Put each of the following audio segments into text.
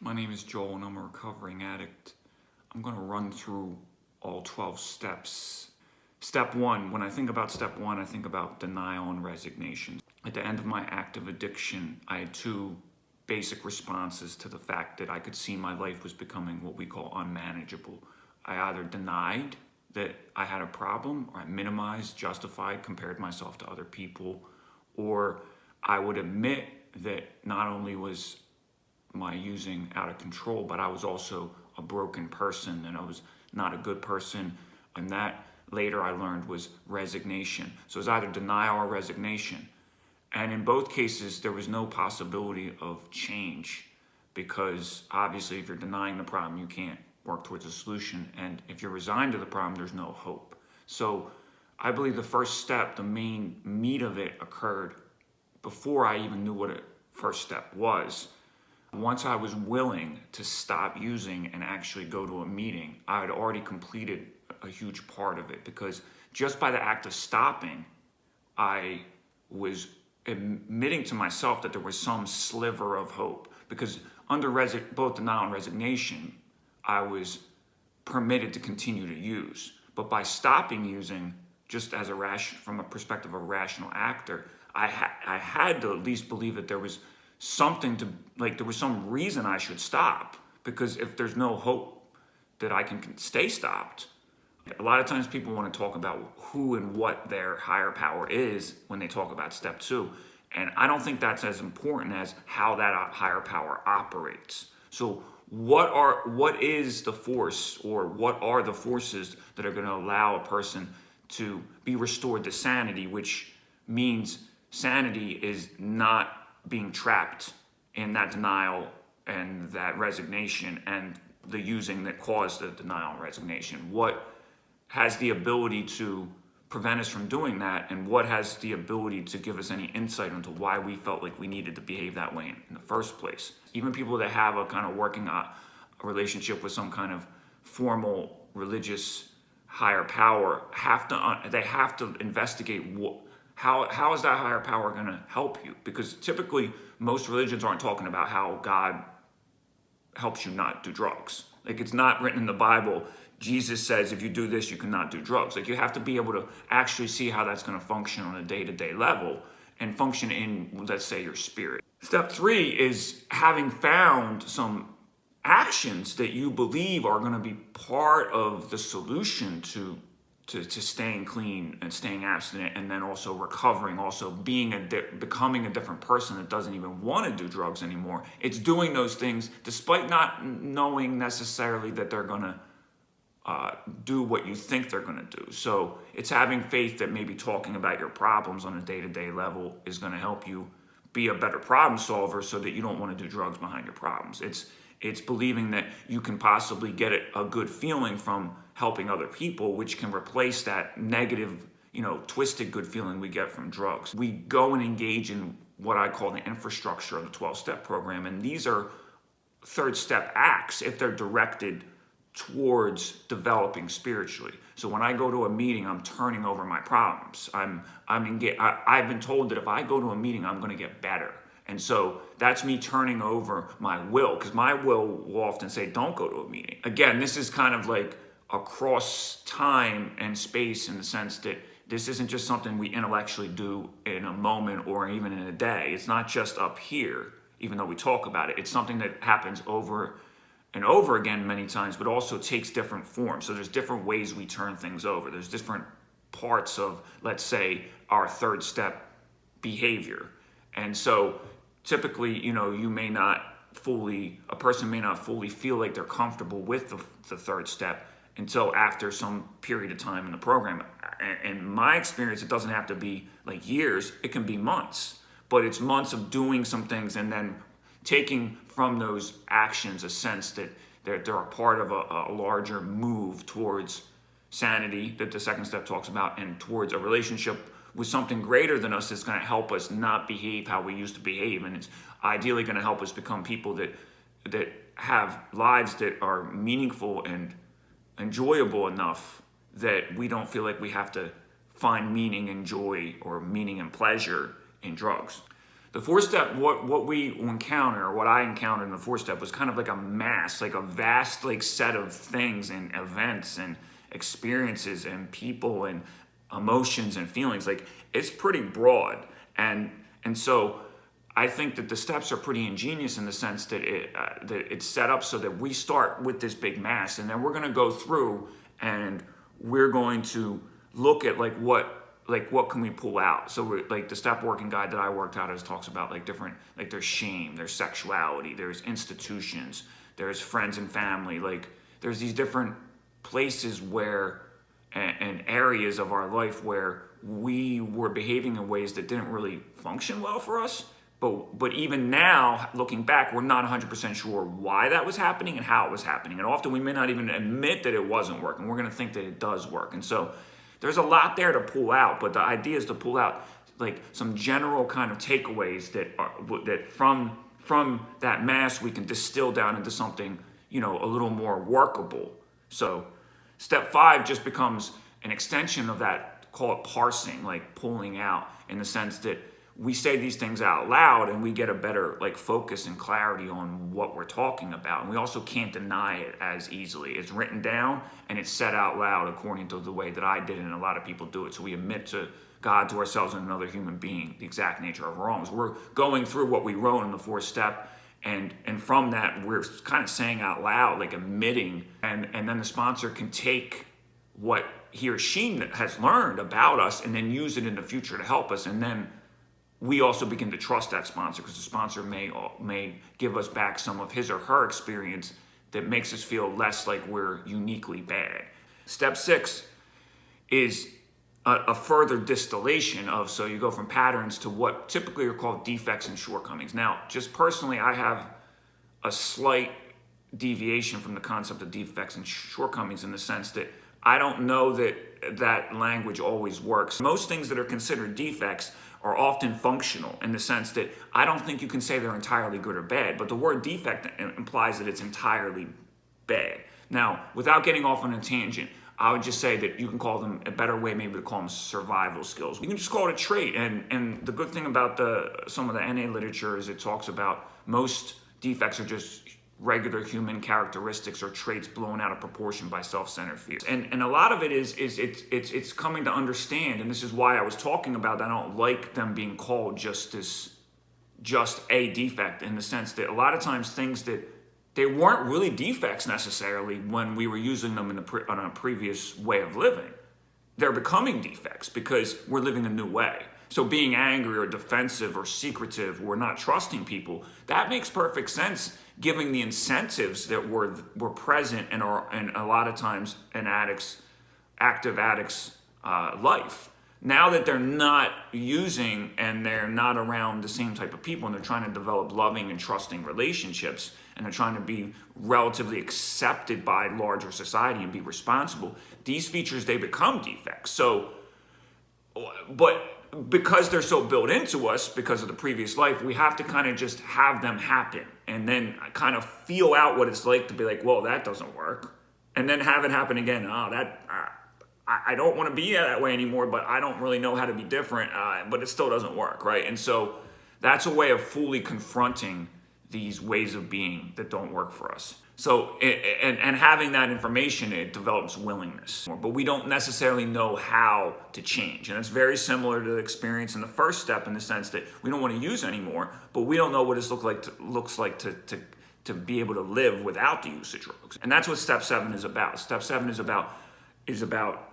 My name is Joel and I'm a recovering addict. I'm going to run through all 12 steps. Step one, when I think about step one, I think about denial and resignation. At the end of my active addiction, I had two basic responses to the fact that I could see my life was becoming what we call unmanageable. I either denied that I had a problem, or I minimized, justified, compared myself to other people, or I would admit that not only was my using out of control, but I was also a broken person and I was not a good person. And that later I learned was resignation. So it was either denial or resignation. And in both cases, there was no possibility of change because obviously if you're denying the problem, you can't work towards a solution. And if you're resigned to the problem, there's no hope. So I believe the first step, the main meat of it, occurred before I even knew what a first step was. Once I was willing to stop using and actually go to a meeting, I had already completed a huge part of it, because just by the act of stopping, I was admitting to myself that there was some sliver of hope. Because under both denial and resignation, I was permitted to continue to use. But by stopping using, just as from a perspective of a rational actor, I had to at least believe that there was something there was some reason I should stop, because if there's no hope that I can stay stopped. A lot of times people want to talk about who and what their higher power is when they talk about step two. And I don't think that's as important as how that higher power operates. So what is the force, or what are the forces that are going to allow a person to be restored to sanity, which means sanity is not being trapped in that denial and that resignation and the using that caused the denial and resignation. What has the ability to prevent us from doing that, and what has the ability to give us any insight into why we felt like we needed to behave that way in the first place? Even people that have a kind of working a relationship with some kind of formal religious higher power have to investigate how is that higher power going to help you? Because typically most religions aren't talking about how God helps you not do drugs. Like, it's not written in the Bible, Jesus says if you do this, you cannot do drugs. Like, you have to be able to actually see how that's going to function on a day-to-day level and function in, let's say, your spirit. Step three is having found some actions that you believe are going to be part of the solution to staying clean and staying abstinent, and then also recovering, also becoming a different person that doesn't even want to do drugs anymore. It's doing those things despite not knowing necessarily that they're going to do what you think they're going to do. So it's having faith that maybe talking about your problems on a day-to-day level is going to help you be a better problem solver, so that you don't want to do drugs behind your problems. It's believing that you can possibly get a good feeling from helping other people, which can replace that negative, twisted good feeling we get from drugs. We go and engage in what I call the infrastructure of the 12-step program. And these are third step acts if they're directed towards developing spiritually. So when I go to a meeting, I'm turning over my problems. I've been told that if I go to a meeting, I'm going to get better. And so that's me turning over my will, because my will often say, don't go to a meeting. Again, this is kind of like across time and space, in the sense that this isn't just something we intellectually do in a moment or even in a day. It's not just up here, even though we talk about it. It's something that happens over and over again many times, but also takes different forms. So there's different ways we turn things over. There's different parts of, let's say, our third step behavior. And so typically, a person may not fully feel like they're comfortable with the third step until after some period of time in the program. In my experience, it doesn't have to be like years, it can be months. But it's months of doing some things and then taking from those actions a sense that they're a part of a larger move towards sanity that the second step talks about, and towards a relationship with something greater than us that's going to help us not behave how we used to behave. And it's ideally going to help us become people that have lives that are meaningful and enjoyable enough that we don't feel like we have to find meaning and joy or meaning and pleasure in drugs. The fourth step, what we encounter, what I encountered in the fourth step was kind of like a mass, like a vast like set of things and events and experiences and people and emotions and feelings. Like it's pretty broad. And so I think that the steps are pretty ingenious in the sense that it's set up so that we start with this big mass, and then we're going to go through and we're going to look at what can we pull out. So like the step working guide that I worked out talks about like different, like there's shame, there's sexuality, there's institutions, there's friends and family. Like there's these different places where and areas of our life where we were behaving in ways that didn't really function well for us. But even now, looking back, we're not 100% sure why that was happening and how it was happening. And often we may not even admit that it wasn't working. We're going to think that it does work. And so there's a lot there to pull out. But the idea is to pull out like some general kind of takeaways that from that mass we can distill down into something, a little more workable. So step 5 just becomes an extension of that, call it parsing, like pulling out, in the sense that we say these things out loud and we get a better like focus and clarity on what we're talking about. And we also can't deny it as easily. It's written down and it's said out loud according to the way that I did it, and a lot of people do it. So we admit to God, to ourselves, and another human being the exact nature of our wrongs. We're going through what we wrote in the fourth step, and from that we're kind of saying out loud, like admitting, and then the sponsor can take what he or she has learned about us and then use it in the future to help us. And then we also begin to trust that sponsor, because the sponsor may give us back some of his or her experience that makes us feel less like we're uniquely bad. Step 6 is a further distillation of, so you go from patterns to what typically are called defects and shortcomings. Now, just personally, I have a slight deviation from the concept of defects and shortcomings in the sense that I don't know that language always works. Most things that are considered defects are often functional, in the sense that I don't think you can say they're entirely good or bad, but the word defect implies that it's entirely bad. Now, without getting off on a tangent, I would just say that you can call them, a better way maybe to call them survival skills. You can just call it a trait. And the good thing about some of the NA literature is it talks about most defects are just regular human characteristics or traits blown out of proportion by self-centered fear. And a lot of it is it's coming to understand, and this is why I was talking about that I don't like them being called just a defect, in the sense that a lot of times things that they weren't really defects necessarily when we were using them on a previous way of living. They're becoming defects because we're living a new way. So being angry or defensive or secretive, we're not trusting people, that makes perfect sense, given the incentives that were present in a lot of times in active addicts' life. Now that they're not using and they're not around the same type of people, and they're trying to develop loving and trusting relationships, and they're trying to be relatively accepted by larger society and be responsible, these features, they become defects. So, but because they're so built into us because of the previous life, we have to kind of just have them happen and then kind of feel out what it's like to be like, well, that doesn't work. And then have it happen again. I don't want to be that way anymore, but I don't really know how to be different, but it still doesn't work, right? And so that's a way of fully confronting these ways of being that don't work for us. So, and having that information, it develops willingness. But we don't necessarily know how to change. And it's very similar to the experience in the first step, in the sense that we don't want to use anymore, but we don't know what it looks like to be able to live without the use of drugs. And that's what step 7 is about. Step 7 is about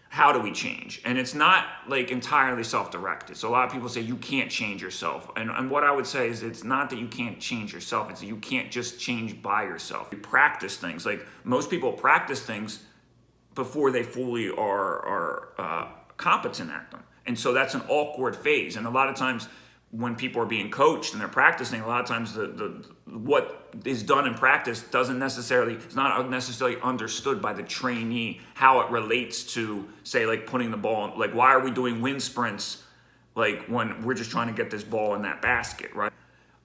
how do we change? And it's not like entirely self-directed. So a lot of people say you can't change yourself. And what I would say is it's not that you can't change yourself. It's that you can't just change by yourself. You practice things. Like most people practice things before they fully are competent at them. And so that's an awkward phase. And a lot of times when people are being coached and they're practicing, a lot of times what is done in practice it's not necessarily understood by the trainee, how it relates to, say, like putting the ball, like why are we doing wind sprints like when we're just trying to get this ball in that basket, right?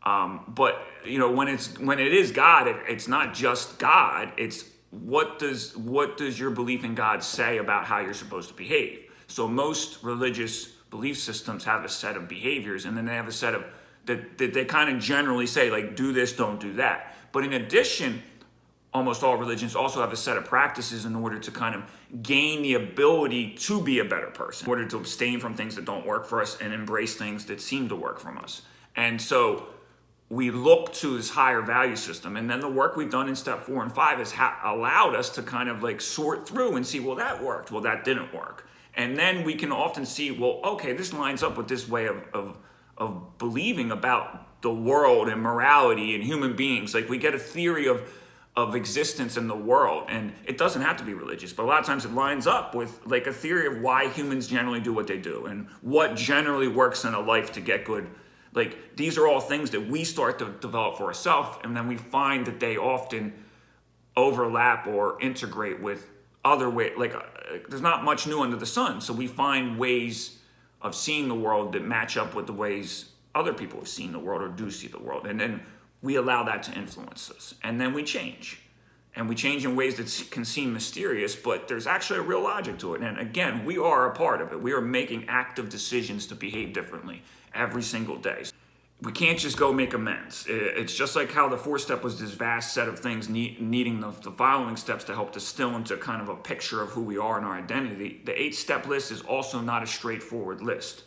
But when it is God, it's not just God, it's what does your belief in God say about how you're supposed to behave? So most religious belief systems have a set of behaviors, and then they have a set of that they kind of generally say, like, do this, don't do that. But in addition, almost all religions also have a set of practices in order to kind of gain the ability to be a better person, in order to abstain from things that don't work for us and embrace things that seem to work from us. And so we look to this higher value system, and then the work we've done in step 4 and 5 has allowed us to kind of like sort through and see, well, that worked, well, that didn't work. And then we can often see, well, okay, this lines up with this way of believing about the world and morality and human beings. Like, we get a theory of existence in the world, and it doesn't have to be religious, but a lot of times it lines up with like a theory of why humans generally do what they do and what generally works in a life to get good. Like, these are all things that we start to develop for ourselves, and then we find that they often overlap or integrate with other ways. Like, there's not much new under the sun, so we find ways of seeing the world that match up with the ways other people have seen the world or do see the world, and then we allow that to influence us, and then we change. And we change in ways that can seem mysterious, but there's actually a real logic to it. And again, we are a part of it. We are making active decisions to behave differently every single day. We can't just go make amends. It's just like how the 4th step was this vast set of things needing the following steps to help distill into kind of a picture of who we are and our identity. The 8-step list is also not a straightforward list.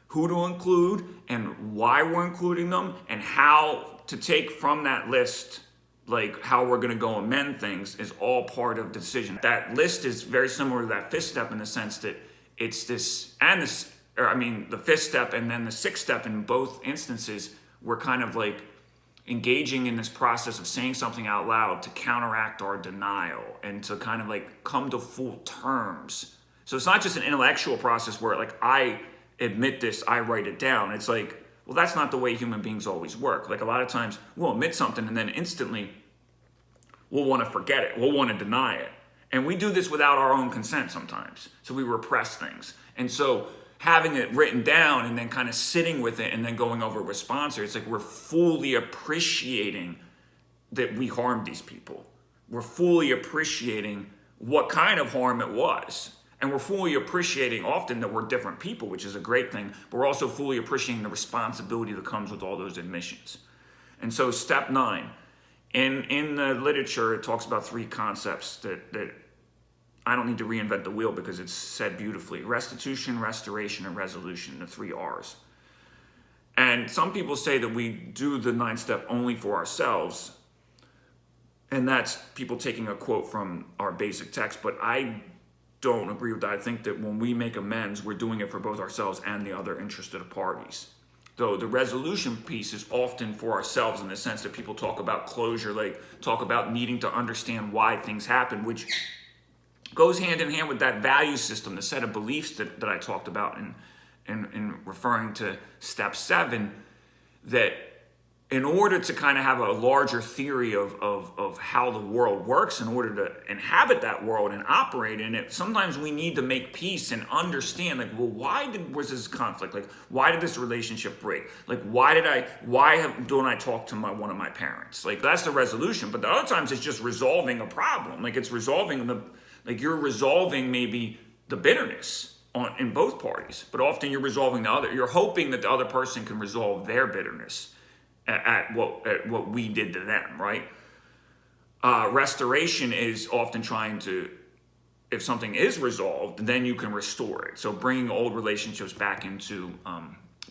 Who to include and why we're including them and how to take from that list, like how we're going to go amend things, is all part of the decision. That list is very similar to that 5th step in the sense that it's this, and this, or I mean, the 5th step and then the 6th step in both instances, we're kind of like engaging in this process of saying something out loud to counteract our denial and to kind of like come to full terms. So it's not just an intellectual process where like I admit this, I write it down. It's like, well, that's not the way human beings always work. Like, a lot of times we'll admit something and then instantly we'll want to forget it. We'll want to deny it. And we do this without our own consent sometimes. So we repress things. And so having it written down and then kind of sitting with it and then going over it with sponsor, it's like we're fully appreciating that we harmed these people. We're fully appreciating what kind of harm it was. And we're fully appreciating often that we're different people, which is a great thing, but we're also fully appreciating the responsibility that comes with all those admissions. And so step 9, in the literature, it talks about 3 concepts that I don't need to reinvent the wheel because it's said beautifully: restitution, restoration, and resolution, the 3 R's. And some people say that we do the 9th step only for ourselves, and that's people taking a quote from our basic text, but I don't agree with that. I think that when we make amends, we're doing it for both ourselves and the other interested parties. Though the resolution piece is often for ourselves in the sense that people talk about closure, like talk about needing to understand why things happen, which goes hand in hand with that value system, the set of beliefs that I talked about in referring to step 7, that in order to kind of have a larger theory of how the world works, in order to inhabit that world and operate in it, sometimes we need to make peace and understand, like, well, was this conflict? Like, why did this relationship break? Like, why don't I talk to one of my parents? Like, that's the resolution. But the other times it's just resolving a problem. Like, it's resolving you're resolving maybe the bitterness in both parties, but often you're resolving you're hoping that the other person can resolve their bitterness at what we did to them, right? Restoration is often trying to, if something is resolved, then you can restore it. So bringing old relationships back into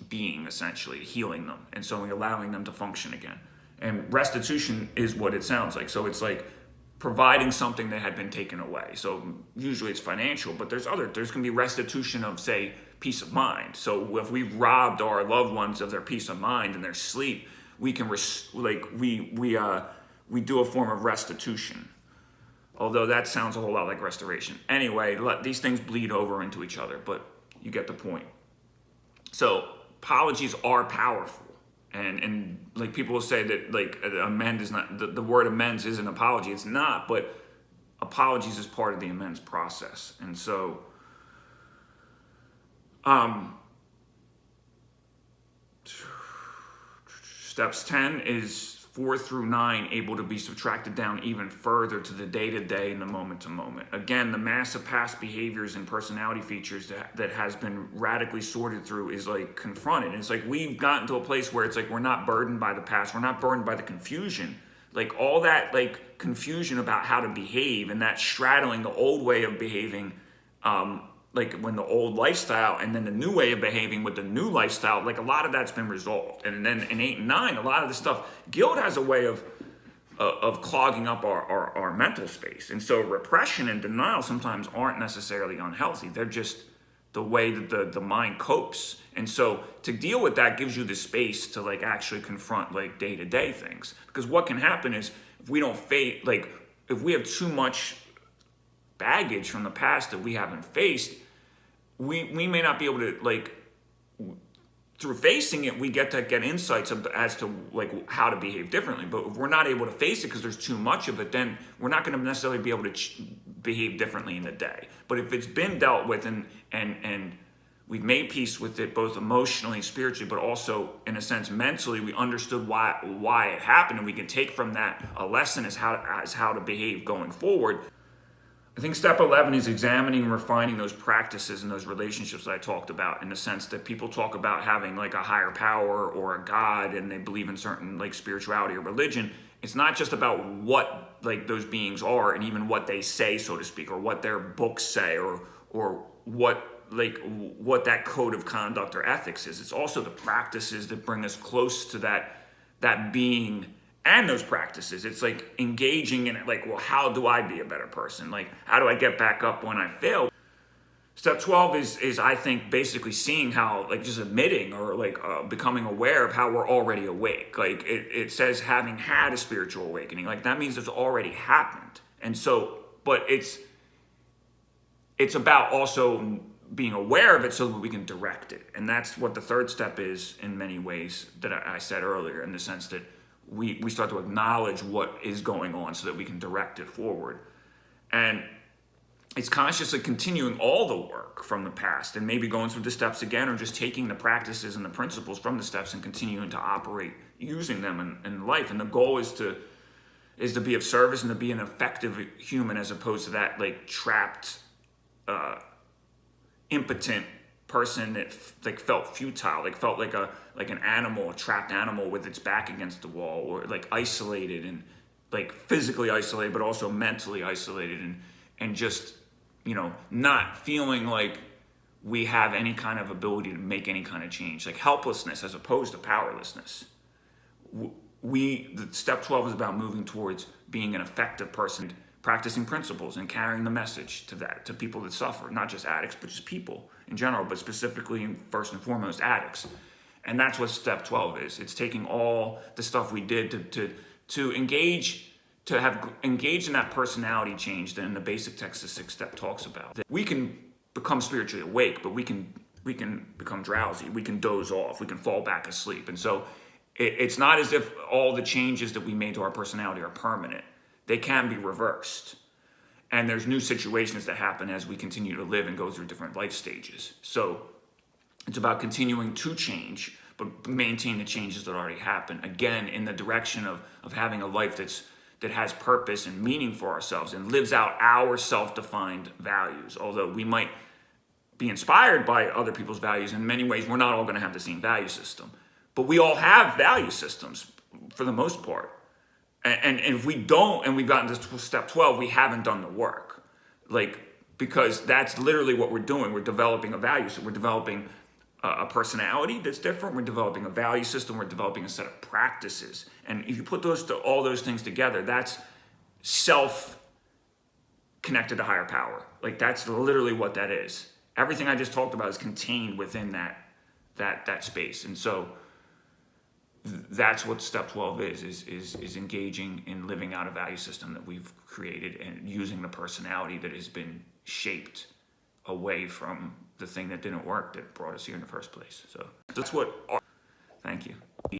being, essentially, healing them, and so allowing them to function again. And restitution is what it sounds like. So it's like providing something that had been taken away. So usually it's financial, but there's going to be restitution of, say, peace of mind. So if we've robbed our loved ones of their peace of mind and their sleep, we can we do a form of restitution. Although that sounds a whole lot like restoration. Anyway, these things bleed over into each other, but you get the point. So apologies are powerful. And like people will say that like amend is not, the word amends isn't apology. It's not, but apologies is part of the amends process. And so steps 10 is 4 through 9 able to be subtracted down even further to the day-to-day and the moment-to-moment. Again, the massive past behaviors and personality features that has been radically sorted through is like confronted. And it's like we've gotten to a place where it's like we're not burdened by the past, we're not burdened by the confusion. Like all that like confusion about how to behave and that straddling the old way of behaving, like when the old lifestyle and then the new way of behaving with the new lifestyle, like a lot of that's been resolved. And then in 8 and 9, a lot of the stuff, guilt has a way of clogging up our mental space. And so repression and denial sometimes aren't necessarily unhealthy. They're just the way that the mind copes. And so to deal with that gives you the space to like actually confront like day-to-day things. Because what can happen is if we don't face, like if we have too much baggage from the past that we haven't faced, we may not be able to like through facing it we get insights as to like how to behave differently. But if we're not able to face it because there's too much of it, then we're not going to necessarily be able to behave differently in the day. But if it's been dealt with and we've made peace with it both emotionally, spiritually, but also in a sense mentally, we understood why it happened, and we can take from that a lesson as how to behave going forward. I think step 11 is examining and refining those practices and those relationships that I talked about, in the sense that people talk about having like a higher power or a God and they believe in certain like spirituality or religion. It's not just about what like those beings are and even what they say, so to speak, or what their books say or what that code of conduct or ethics is. It's also the practices that bring us close to that being and those practices. It's like engaging in it, like, well, how do I be a better person? Like, how do I get back up when I fail? Step 12 is I think basically seeing how, like, just admitting or like becoming aware of how we're already awake. Like it says having had a spiritual awakening, like that means it's already happened. And so, but it's about also being aware of it so that we can direct it. And that's what the third step is in many ways that I said earlier, in the sense that we start to acknowledge what is going on so that we can direct it forward. And it's consciously continuing all the work from the past and maybe going through the steps again, or just taking the practices and the principles from the steps and continuing to operate using them in life. And the goal is to be of service and to be an effective human, as opposed to that like trapped, impotent person that like felt futile, like felt like an animal, a trapped animal with its back against the wall, or like isolated and like physically isolated, but also mentally isolated, and just, you know, not feeling like we have any kind of ability to make any kind of change, like helplessness as opposed to powerlessness. The step 12 is about moving towards being an effective person, practicing principles and carrying the message to people that suffer, not just addicts, but just people in general, but specifically and first and foremost addicts. And that's what step 12 is. It's taking all the stuff we did to engage, to have engaged in that personality change that in the basic text the 6th step talks about. That we can become spiritually awake, but we can become drowsy, we can doze off, we can fall back asleep. And so it's not as if all the changes that we made to our personality are permanent. They can be reversed. And there's new situations that happen as we continue to live and go through different life stages. So it's about continuing to change, but maintain the changes that already happened. Again, in the direction of having a life that has purpose and meaning for ourselves and lives out our self-defined values. Although we might be inspired by other people's values, in many ways we're not all going to have the same value system. But we all have value systems for the most part. And if we don't, and we've gotten to step 12, we haven't done the work. Like, because that's literally what we're doing. We're developing a value. So we're developing a personality that's different. We're developing a value system. We're developing a set of practices. And if you put all those things together, that's self connected to higher power. Like, that's literally what that is. Everything I just talked about is contained within that space. And so that's what step 12 is engaging in living out a value system that we've created and using the personality that has been shaped away from the thing that didn't work that brought us here in the first place. So that's what. Thank you.